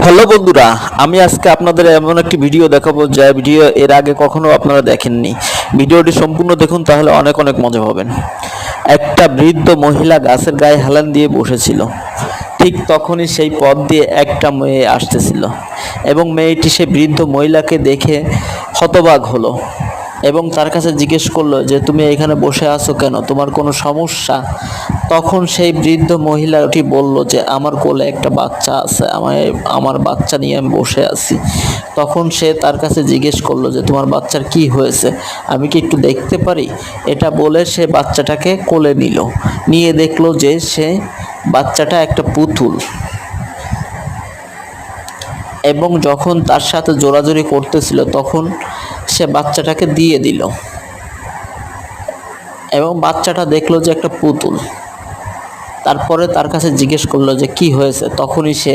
Hello বন্ধুরা, আমি আজকে আপনাদের এমন একটি ভিডিও দেখাবো যে ভিডিও এর আগে কখনো আপনারা দেখেননি। ভিডিওটি সম্পূর্ণ দেখুন, তাহলে অনেক অনেক মজা পাবেন। একটা বৃদ্ধ মহিলা গাছের গায়ে হেলান দিয়ে বসেছিল। ঠিক তখনই সেই পথ দিয়ে একটা মেয়ে আসতেছিল এবং মেয়েটি সেই বৃদ্ধ মহিলাকে দেখে হতবাক হলো এবং তার কাছে জিজ্ঞেস করলো যে তুমি এখানে বসে আছো কেন, তোমার কোনো সমস্যা? তখন সেই বৃদ্ধ মহিলাটি বলল যে আমার কোলে একটা বাচ্চা আছে, আমার বাচ্চা নিয়ে আমি বসে আছি। তখন সে তার কাছে জিজ্ঞেস করলো যে তোমার বাচ্চার কি হয়েছে, আমি কি একটু দেখতে পারি? এটা বলে সে বাচ্চাটাকে কোলে নিয়ে দেখলো যে সে বাচ্চাটা একটা পুতুল, এবং যখন তার সাথে জোরাজুরি করতেছিল তখন সে বাচ্চাটাকে দিয়ে দিল এবং বাচ্চাটা দেখলো যে একটা পুতুল। তারপরে তার কাছে জিজ্ঞেস করলো যে কি হয়েছে, তখনই সে